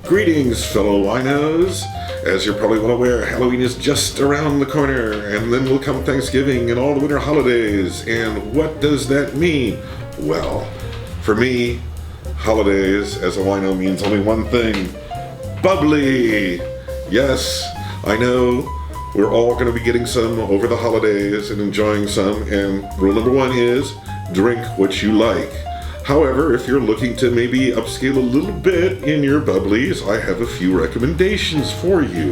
Greetings, fellow winos. As you're probably well aware, Halloween is just around the corner, and then will come Thanksgiving and all the winter holidays. And what does that mean? Well, for me, holidays as a wino means only one thing: bubbly. Yes, I know we're all going to be getting some over the holidays and enjoying some, and rule number one is drink what you like. However, if you're looking to maybe upscale a little bit in your bubblies, I have a few recommendations for you.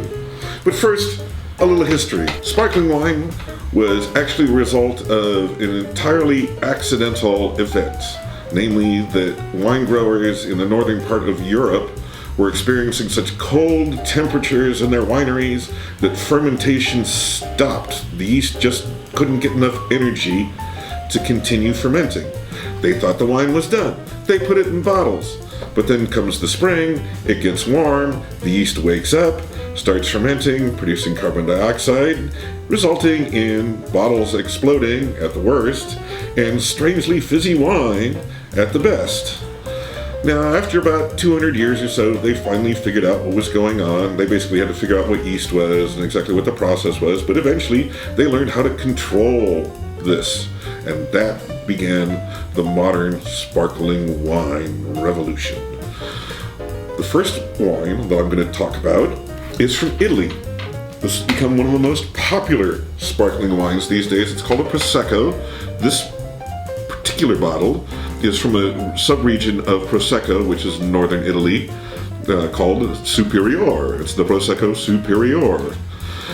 But first, a little history. Sparkling wine was actually the result of an entirely accidental event, namely that wine growers in the northern part of Europe were experiencing such cold temperatures in their wineries that fermentation stopped. The yeast just couldn't get enough energy to continue fermenting. They thought the wine was done. They put it in bottles. But then comes the spring, it gets warm, the yeast wakes up, starts fermenting, producing carbon dioxide, resulting in bottles exploding at the worst, and strangely fizzy wine at the best. Now, after about 200 years or so, they finally figured out what was going on. They basically had to figure out what yeast was and exactly what the process was, but eventually they learned how to control this. And that began the modern sparkling wine revolution. The first wine that I'm going to talk about is from Italy. This has become one of the most popular sparkling wines these days. It's called a Prosecco. This particular bottle is from a sub-region of Prosecco, which is northern Italy, called Superiore. It's the Prosecco Superiore.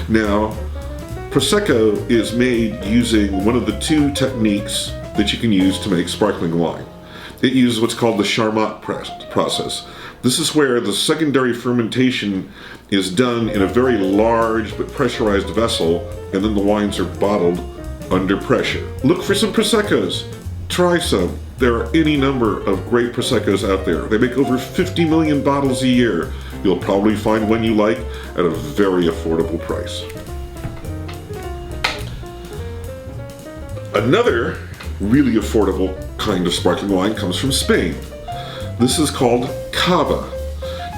Now, Prosecco is made using one of the two techniques that you can use to make sparkling wine. It uses what's called the Charmat process. This is where the secondary fermentation is done in a very large but pressurized vessel, and then the wines are bottled under pressure. Look for some Proseccos. Try some. There are any number of great Proseccos out there. They make over 50 million bottles a year. You'll probably find one you like at a very affordable price. Another really affordable kind of sparkling wine comes from Spain. This is called cava.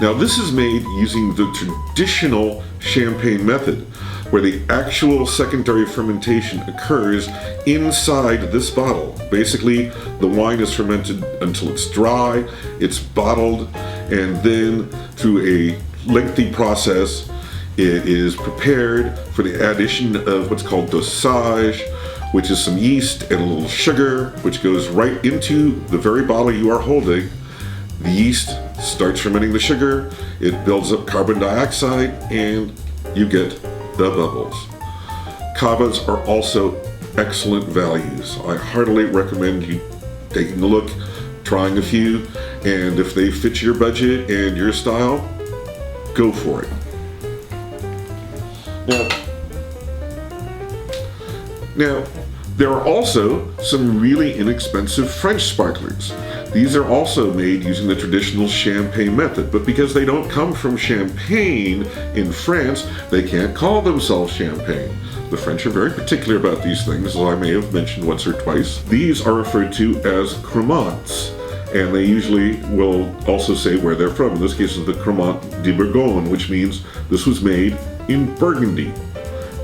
Now, this is made using the traditional champagne method, where the actual secondary fermentation occurs inside this bottle. Basically, the wine is fermented until it's dry, it's bottled, and then through a lengthy process, it is prepared for the addition of what's called dosage, which is some yeast and a little sugar, which goes right into the very bottle you are holding. The yeast starts fermenting the sugar, it builds up carbon dioxide, and you get the bubbles. Cavas are also excellent values. I heartily recommend you taking a look, trying a few, and if they fit your budget and your style, go for it. Now, there are also some really inexpensive French sparklers. These are also made using the traditional champagne method, but because they don't come from Champagne in France, they can't call themselves champagne. The French are very particular about these things, as I may have mentioned once or twice. These are referred to as Cremants, and they usually will also say where they're from. In this case, it's the Cremant de Bourgogne, which means this was made in Burgundy.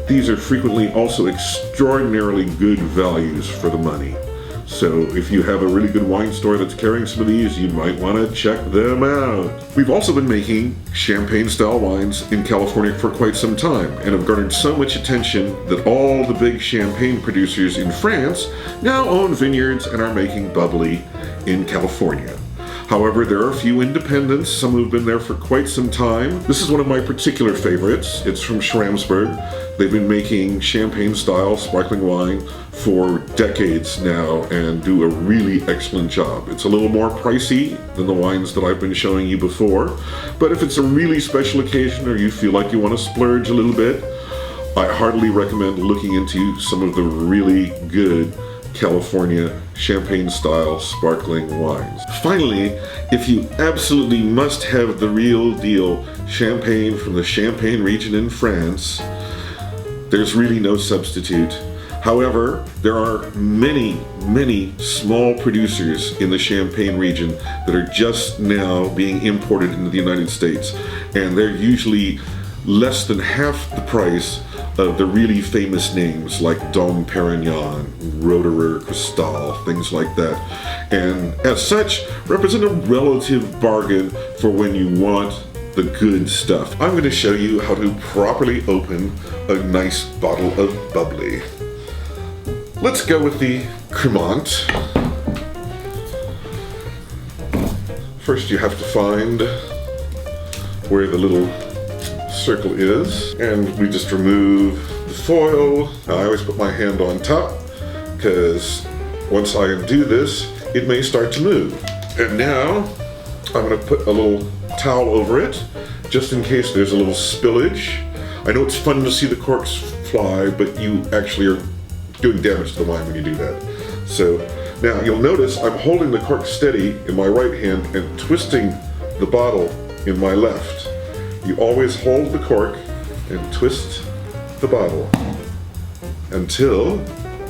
These are frequently also extraordinarily good values for the money. So if you have a really good wine store that's carrying some of these, you might want to check them out. We've also been making champagne-style wines in California for quite some time, and have garnered so much attention that all the big champagne producers in France now own vineyards and are making bubbly in California. However, there are a few independents, some who've been there for quite some time. This is one of my particular favorites. It's from Schramsberg. They've been making champagne-style sparkling wine for decades now and do a really excellent job. It's a little more pricey than the wines that I've been showing you before, but if it's a really special occasion or you feel like you want to splurge a little bit, I heartily recommend looking into some of the really good California champagne-style sparkling wines. Finally, if you absolutely must have the real deal champagne from the Champagne region in France, there's really no substitute. However, there are many, many small producers in the Champagne region that are just now being imported into the United States, and they're usually less than half the price of the really famous names like Dom Perignon, Roederer, Cristal, things like that. And as such, represent a relative bargain for when you want the good stuff. I'm going to show you how to properly open a nice bottle of bubbly. Let's go with the Cremant. First you have to find where the little circle is, and we just remove the foil. I always put my hand on top because once I undo this, it may start to move. And now I'm going to put a little towel over it just in case there's a little spillage. I know it's fun to see the corks fly, but you actually are doing damage to the wine when you do that. So now you'll notice I'm holding the cork steady in my right hand and twisting the bottle in my left. You always hold the cork and twist the bottle until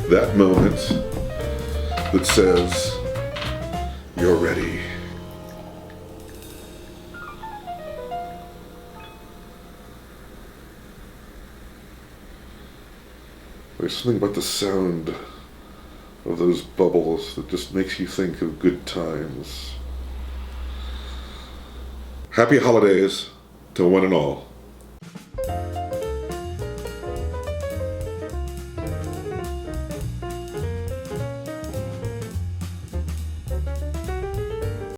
that moment that says you're ready. There's something about the sound of those bubbles that just makes you think of good times. Happy holidays to one and all.